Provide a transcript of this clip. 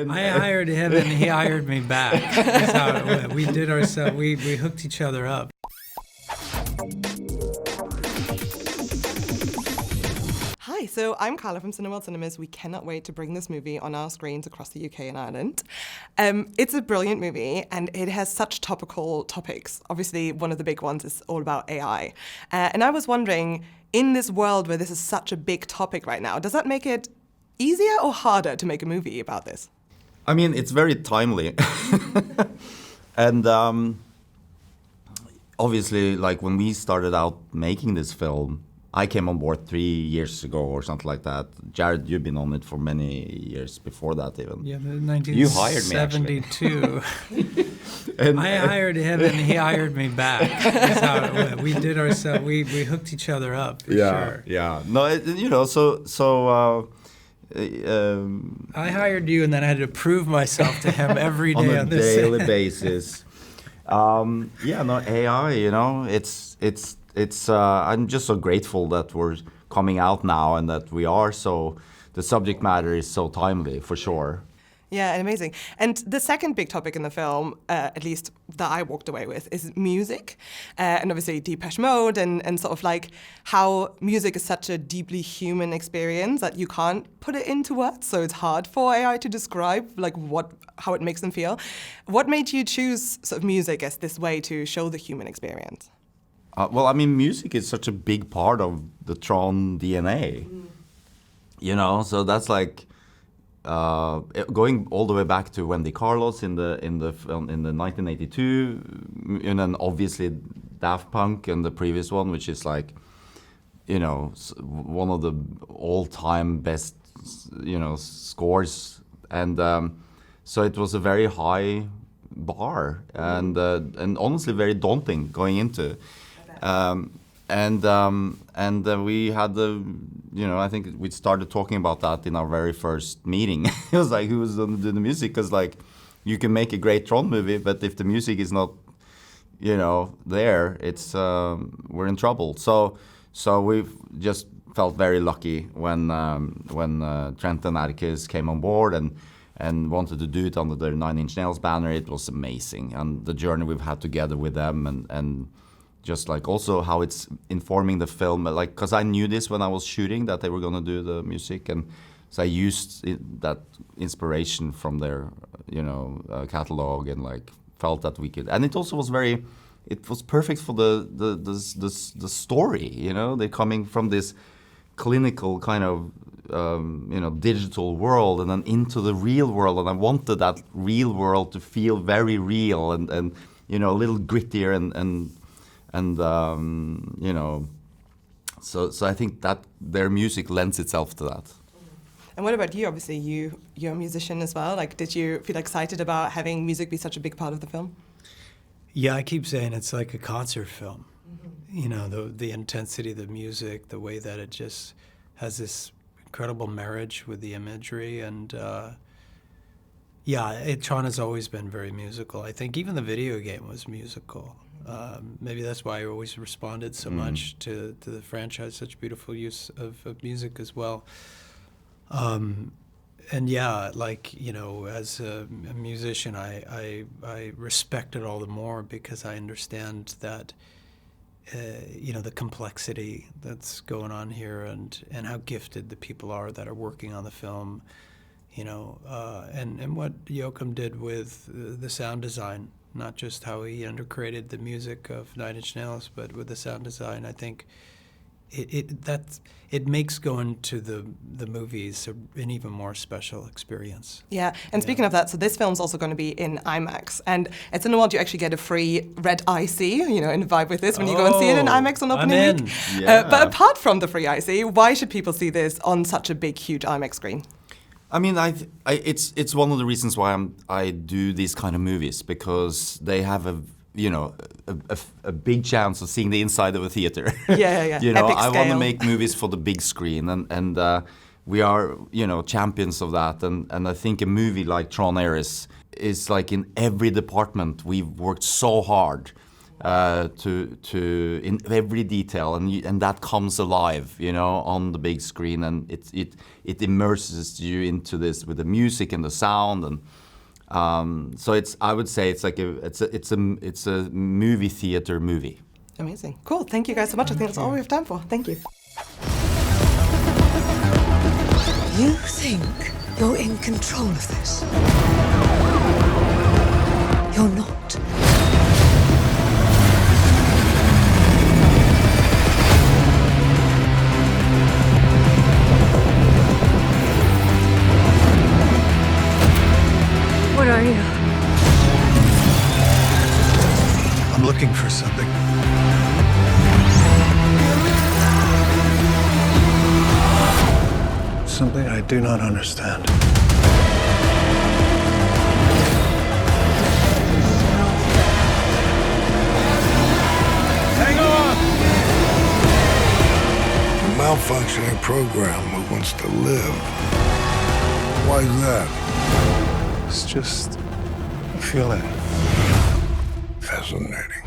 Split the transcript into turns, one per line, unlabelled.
I hired him and he hired me back. That's how it went. We did ourselves. We hooked each other up.
Hi, so I'm Carla from Cineworld Cinemas. We cannot wait to bring this movie on our screens across the UK and Ireland. It's a brilliant movie and it has such topical topics. Obviously, one of the big ones is all about AI. And I was wondering, in this world where this is such a big topic right now, does that make it easier or harder to make a movie about this?
I mean, it's very timely. And obviously, like when we started out making this film, I came on board 3 years ago or something like that. Jared, you've been on it for many years before that even.
Yeah, 1972.
You hired me, actually.
And I hired him and he hired me back. That's how it went. We did ourselves. We hooked each other up. For sure.
Yeah. No,
I hired you and then I had to prove myself to him every day
on a
this
daily basis. AI. It's I'm just so grateful that we're coming out now and that the subject matter is so timely, for sure.
Yeah, and amazing. And the second big topic in the film, at least that I walked away with, is music. And obviously Depeche Mode and sort of like how music is such a deeply human experience that you can't put it into words. So it's hard for AI to describe like how it makes them feel. What made you choose sort of music as this way to show the human experience?
Well, I mean, music is such a big part of the Tron DNA. So that's like going all the way back to Wendy Carlos in the 1982, and then obviously Daft Punk and the previous one, which is like, one of the all-time best, scores, and so it was a very high bar and honestly very daunting going into. We had I think we started talking about that in our very first meeting. It was like, who was going to do the music? Because like, you can make a great Tron movie, but if the music is not, there, it's we're in trouble. So we've just felt very lucky when Trent and Atticus came on board and wanted to do it under their 9 Inch Nails banner. It was amazing, and the journey we've had together with them and just like also how it's informing the film, like, because I knew this when I was shooting that they were going to do the music, and so I used that inspiration from their catalog and like felt that we could, and it also was it was perfect for the story. They're coming from this clinical kind of digital world and then into the real world, and I wanted that real world to feel very real and a little grittier so I think that their music lends itself to that.
And what about you? Obviously, you're a musician as well. Like, did you feel excited about having music be such a big part of the film?
Yeah, I keep saying it's like a concert film. The intensity of the music, the way that it just has this incredible marriage with the imagery, and Tron has always been very musical. I think even the video game was musical. Maybe that's why I always responded so much to the franchise, such beautiful use of music as well. As a musician, I respect it all the more because I understand that, the complexity that's going on here and how gifted the people are that are working on the film, and what Joachim did with the sound design. Not just how he undercreated the music of 9 Inch Nails, but with the sound design, I think it makes going to the movies an even more special experience.
Yeah, and speaking of that, so this film's also going to be in IMAX, and at Cineworld you actually get a free red ICEE, in vibe with this when you go and see it in IMAX on opening week.
Yeah.
But apart from the free ICEE, why should people see this on such a big, huge IMAX screen?
I mean, it's one of the reasons why I do these kind of movies, because they have a big chance of seeing the inside of a theater.
Yeah.
I want to make movies for the big screen, and we are champions of that. And I think a movie like Tron is like in every department we've worked so hard to in every detail, and that comes alive, you know, on the big screen, and it immerses you into this with the music and the sound, and so I would say it's like it's a movie theater movie.
Amazing. Cool. Thank you guys so much. I think that's all we have time for. Thank you.
You think you're in control of this? You're not. What are you?
I'm looking for something. Something I do not understand. Hang on!
A malfunctioning program that wants to live. Why is that?
It's just a feeling.
Fascinating.